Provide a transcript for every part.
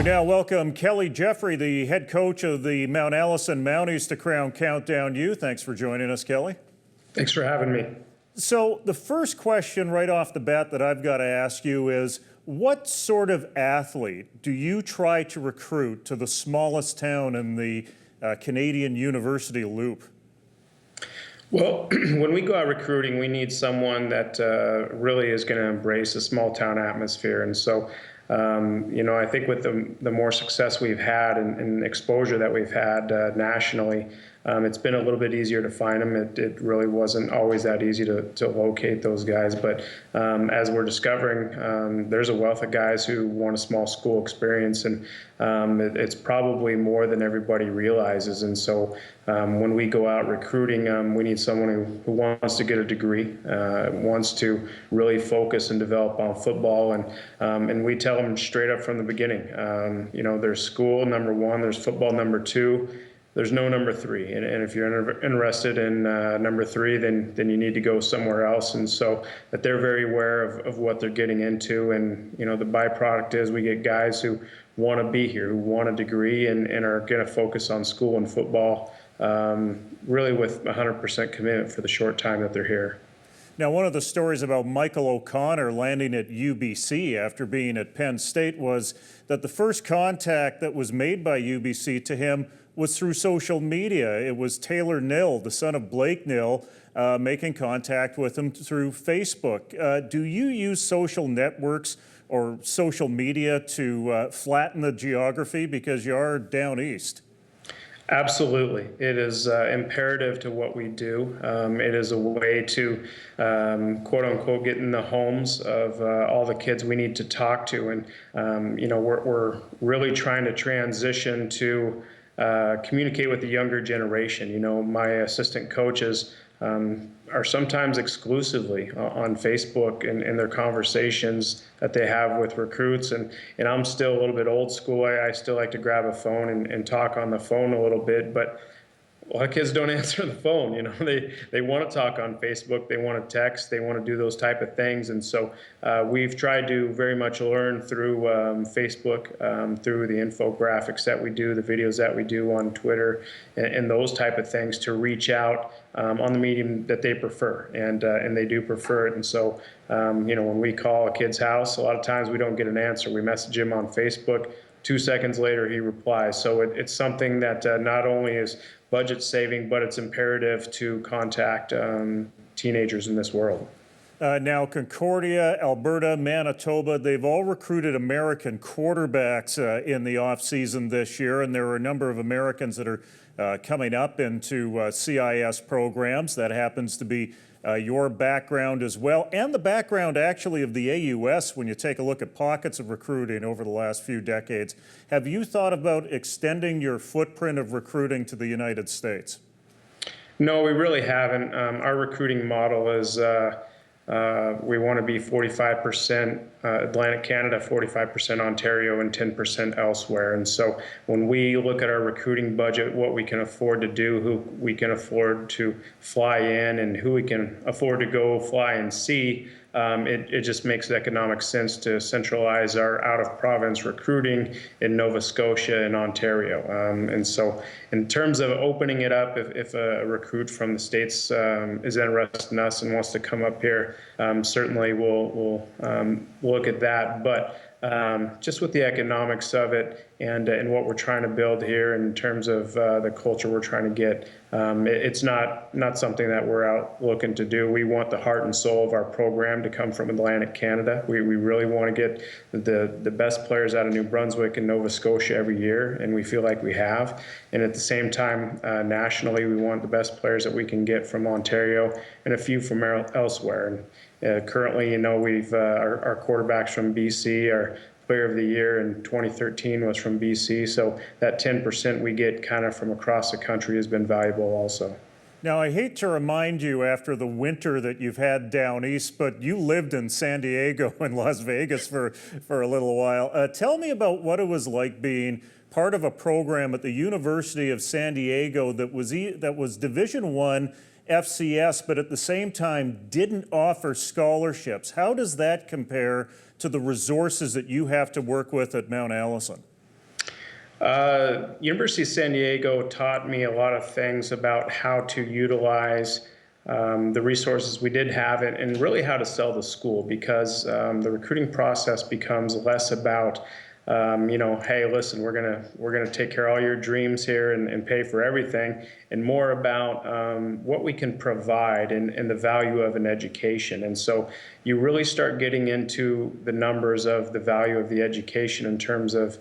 now welcome Kelly Jeffery, the head coach of the Mount Allison Mounties to Crown Countdown U. Thanks for joining us, Kelly. Thanks for having me. So the first question right off the bat that I've got to ask you is, what sort of athlete do you try to recruit to the smallest town in the Canadian University Loop? Well, when we go out recruiting, we need someone that really is going to embrace a small town atmosphere. And so, I think with the more success we've had and exposure that we've had nationally, it's been a little bit easier to find them. It really wasn't always that easy to locate those guys. But as we're discovering, there's a wealth of guys who want a small school experience, and it's probably more than everybody realizes. And so when we go out recruiting, we need someone who wants to get a degree, wants to really focus and develop on football. And we tell them straight up from the beginning, there's school, number one, there's football, number two. There's no number three, and if you're interested in number three, then you need to go somewhere else. And so that they're very aware of what they're getting into. And the byproduct is we get guys who want to be here, who want a degree, and are going to focus on school and football, really with 100% commitment for the short time that they're here. Now, one of the stories about Michael O'Connor landing at UBC after being at Penn State was that the first contact that was made by UBC to him was through social media. It was Taylor Nill, the son of Blake Nill, making contact with him through Facebook. Do you use social networks or social media to flatten the geography because you are down east? Absolutely. It is imperative to what we do. It is a way to, quote unquote, get in the homes of all the kids we need to talk to. And, we're really trying to transition to communicate with the younger generation. My assistant coaches are sometimes exclusively on Facebook in their conversations that they have with recruits. And I'm still a little bit old school. I still like to grab a phone and talk on the phone a little bit, but a lot of kids don't answer the phone. They want to talk on Facebook, they want to text, they want to do those type of things. And so we've tried to very much learn through Facebook, through the infographics that we do, the videos that we do on Twitter, and those type of things to reach out on the medium that they prefer, and they do prefer it. And so when we call a kid's house, a lot of times we don't get an answer. We message him on Facebook. 2 seconds later, he replies. So it's something that not only is budget saving, but it's imperative to contact teenagers in this world. Now, Concordia, Alberta, Manitoba, they've all recruited American quarterbacks in the offseason this year, and there are a number of Americans that are coming up into CIS programs. That happens to be your background as well, and the background actually of the AUS when you take a look at pockets of recruiting over the last few decades. Have you thought about extending your footprint of recruiting to the United States? No, we really haven't. Our recruiting model is we want to be 45% Atlantic Canada, 45% Ontario, and 10% elsewhere. And so when we look at our recruiting budget, what we can afford to do, who we can afford to fly in, and who we can afford to go fly and see, it just makes economic sense to centralize our out-of-province recruiting in Nova Scotia and Ontario. And so in terms of opening it up, if a recruit from the States is interested in us and wants to come up here, certainly we'll look at that. But just with the economics of it and what we're trying to build here in terms of the culture we're trying to get, it's not something that we're out looking to do. We want the heart and soul of our program to come from Atlantic Canada. We really want to get the best players out of New Brunswick and Nova Scotia every year, and we feel like we have. And at the same time, nationally, we want the best players that we can get from Ontario and a few from elsewhere. And currently, we've our quarterbacks from BC, our Player of the Year in 2013 was from BC. So that 10% we get kind of from across the country has been valuable also. Now, I hate to remind you after the winter that you've had down east, but you lived in San Diego and Las Vegas for a little while. Tell me about what it was like being part of a program at the University of San Diego that was Division I FCS, but at the same time didn't offer scholarships. How does that compare to the resources that you have to work with at Mount Allison? University of San Diego taught me a lot of things about how to utilize the resources we did have and really how to sell the school, because the recruiting process becomes less about hey, listen, we're gonna take care of all your dreams here and pay for everything, and more about what we can provide and the value of an education. And so you really start getting into the numbers of the value of the education in terms of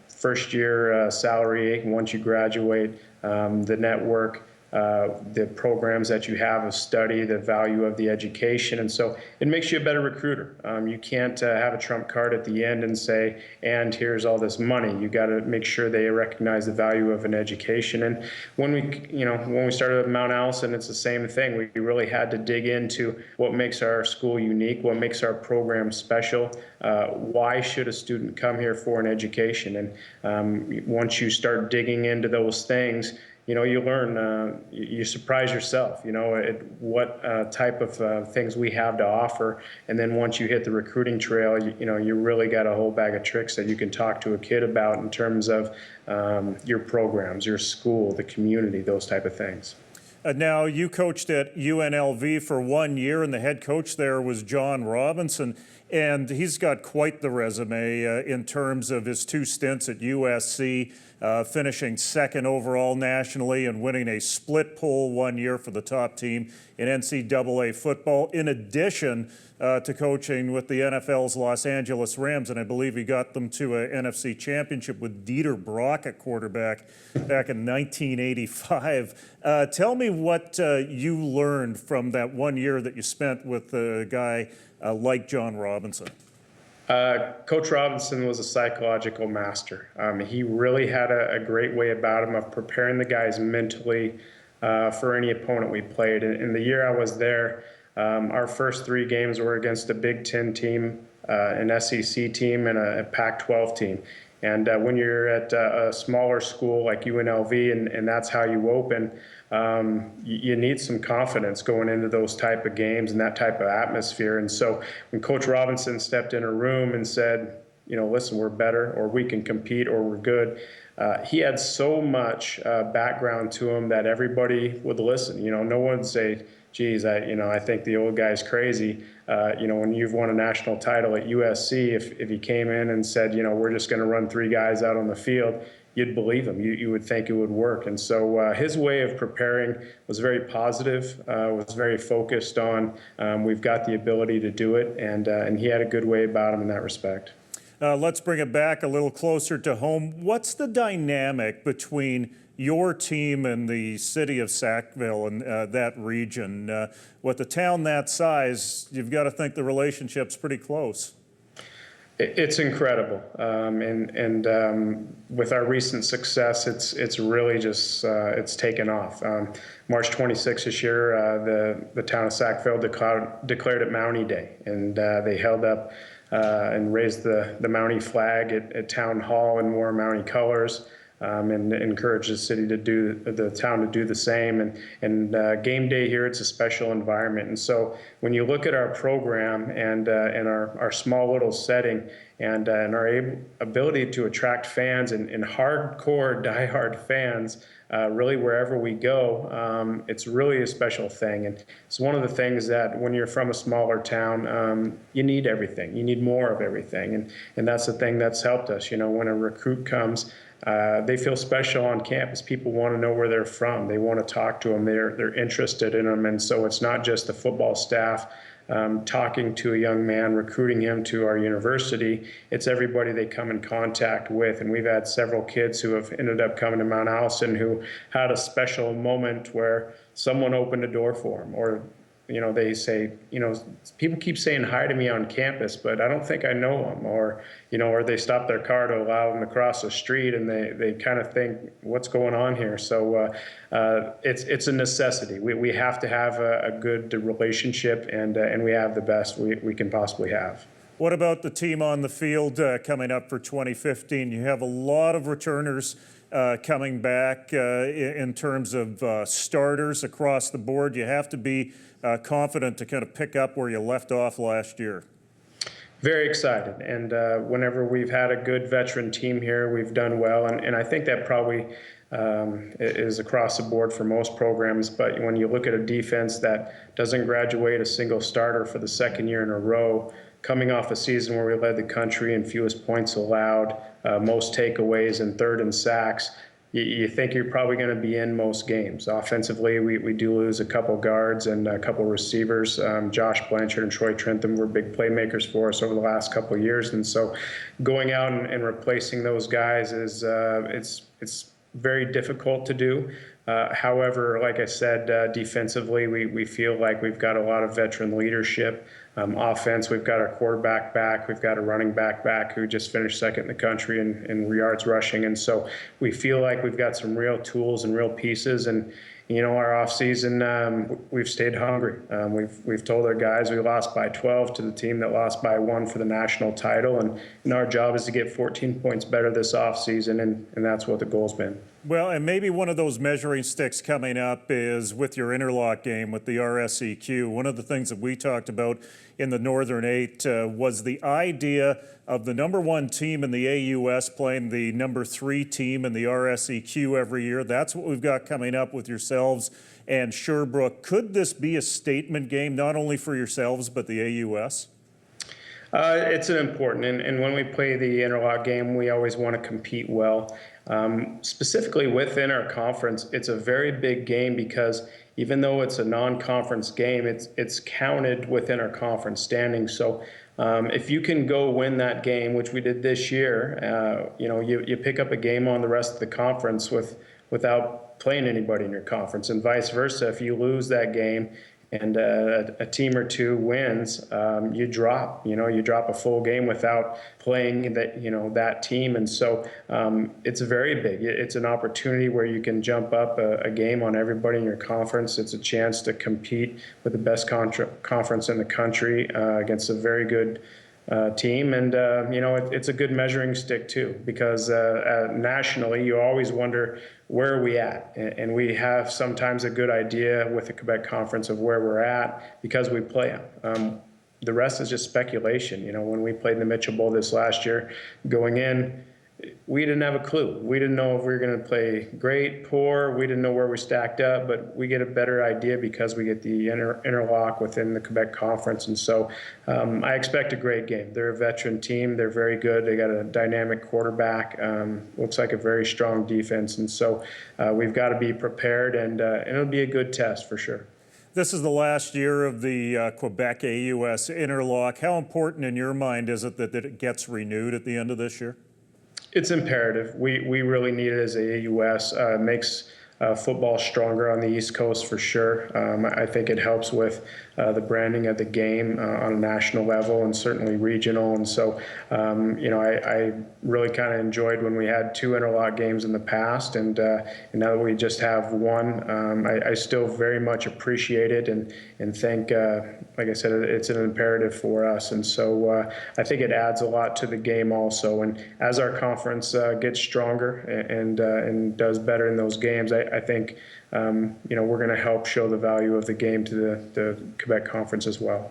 first year salary once you graduate, the network, the programs that you have of study, the value of the education. And so it makes you a better recruiter. You can't have a trump card at the end and say, and here's all this money. You got to make sure they recognize the value of an education. And when we started at Mount Allison, it's the same thing. We really had to dig into what makes our school unique, what makes our program special. Why should a student come here for an education? And once you start digging into those things, you learn, you surprise yourself, what type of things we have to offer. And then once you hit the recruiting trail, you really got a whole bag of tricks that you can talk to a kid about in terms of your programs, your school, the community, those type of things. Now, you coached at UNLV for 1 year, and the head coach there was John Robinson, and he's got quite the resume in terms of his 2 stints at USC, finishing 2nd overall nationally and winning a split poll 1 year for the top team in NCAA football, in addition to coaching with the NFL's Los Angeles Rams, and I believe he got them to an NFC championship with Dieter Brock at quarterback back in 1985. Tell me what you learned from that 1 year that you spent with a guy like John Robinson. Coach Robinson was a psychological master. He really had a great way about him of preparing the guys mentally for any opponent we played. In the year I was there, our first 3 games were against a Big Ten team, an SEC team, and a Pac-12 team. And when you're at a smaller school like UNLV and that's how you open, you need some confidence going into those type of games and that type of atmosphere. And so when Coach Robinson stepped in a room and said, listen, we're better, or we can compete, or we're good, he had so much background to him that everybody would listen. No one would say, geez, I think the old guy's crazy. When you've won a national title at USC, if he came in and said, we're just going to run 3 guys out on the field, you'd believe him. You would think it would work. And so his way of preparing was very positive, was very focused on we've got the ability to do it, and he had a good way about him in that respect. Let's bring it back a little closer to home. What's the dynamic between your team and the city of Sackville and that region? With a town that size, you've got to think the relationship's pretty close. It's incredible, and with our recent success, it's really just it's taken off. March 26th this year, the town of Sackville declared it Mountie Day, and they held up and raised the Mountie flag at Town Hall and wore Mountie colors. And encourage the town to do the same. And game day here, it's a special environment. And so when you look at our program and our small little setting and our ability to attract fans and hardcore, diehard fans, really wherever we go, it's really a special thing. And it's one of the things that when you're from a smaller town, you need everything. You need more of everything. And that's the thing that's helped us. When a recruit comes, they feel special on campus. People want to know where they're from. They want to talk to them. They're interested in them. And so it's not just the football staff talking to a young man, recruiting him to our university. It's everybody they come in contact with. And we've had several kids who have ended up coming to Mount Allison who had a special moment where someone opened a door for them, or they say, people keep saying hi to me on campus, but I don't think I know them, or they stop their car to allow them to cross the street, and they kind of think, what's going on here? So it's a necessity. We have to have a good relationship, and we have the best we can possibly have. What about the team on the field coming up for 2015? You have a lot of returners coming back in terms of starters across the board. You have to be confident to kind of pick up where you left off last year. Very excited, and whenever we've had a good veteran team here, we've done well, and I think that probably is across the board for most programs. But when you look at a defense that doesn't graduate a single starter for the second year in a row, coming off a season where we led the country in fewest points allowed, most takeaways, and third in sacks, you think you're probably going to be in most games. Offensively, we do lose a couple guards and a couple receivers. Josh Blanchard and Troy Trentham were big playmakers for us over the last couple of years, and so going out and replacing those guys is it's very difficult to do. However, like I said, defensively, we feel like we've got a lot of veteran leadership. Offense, we've got our quarterback back. We've got a running back who just finished second in the country in yards rushing. And so we feel like we've got some real tools and real pieces. And, our offseason, we've stayed hungry. We've told our guys we lost by 12 to the team that lost by 1 for the national title. And our job is to get 14 points better this offseason, and that's what the goal's been. Well, and maybe one of those measuring sticks coming up is with your Interlock game with the RSEQ. One of the things that we talked about in the Northern 8 was the idea of the number 1 team in the AUS playing the number 3 team in the RSEQ every year. That's what we've got coming up with yourselves and Sherbrooke. Could this be a statement game, not only for yourselves, but the AUS? It's an important, and when we play the Interlock game, we always want to compete well. Specifically within our conference, it's a very big game because even though it's a non-conference game, it's counted within our conference standing. So if you can go win that game, which we did this year, you pick up a game on the rest of the conference without playing anybody in your conference, and vice versa. If you lose that game and a team or two wins, you drop a full game without playing that team. And so it's very big. It's an opportunity where you can jump up a game on everybody in your conference. It's a chance to compete with the best conference in the country against a very good team. And, it's a good measuring stick, too, because nationally, you always wonder, where are we at? And we have sometimes a good idea with the Quebec Conference of where we're at because we play them. The rest is just speculation. When we played in the Mitchell Bowl this last year, going in, we didn't have a clue. We didn't know if we were going to play great, poor. We didn't know where we stacked up, but we get a better idea because we get the interlock within the Quebec Conference. And so I expect a great game. They're a veteran team. They're very good. They got a dynamic quarterback. Looks like a very strong defense. And so we've got to be prepared, and it'll be a good test for sure. This is the last year of the Quebec AUS Interlock. How important in your mind is it that it gets renewed at the end of this year? It's imperative. We really need it as a AUS. Makes football stronger on the East Coast for sure. I think it helps with the branding of the game on a national level and certainly regional. And so, I really kind of enjoyed when we had 2 interlock games in the past, and now that we just have one, I still very much appreciate it and think, like I said, it's an imperative for us. And so I think it adds a lot to the game also. And as our conference gets stronger and does better in those games, I think we're going to help show the value of the game to the Quebec Conference as well.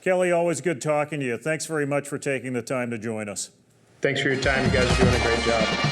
Kelly, always good talking to you. Thanks very much for taking the time to join us. Thanks for your time. You guys are doing a great job.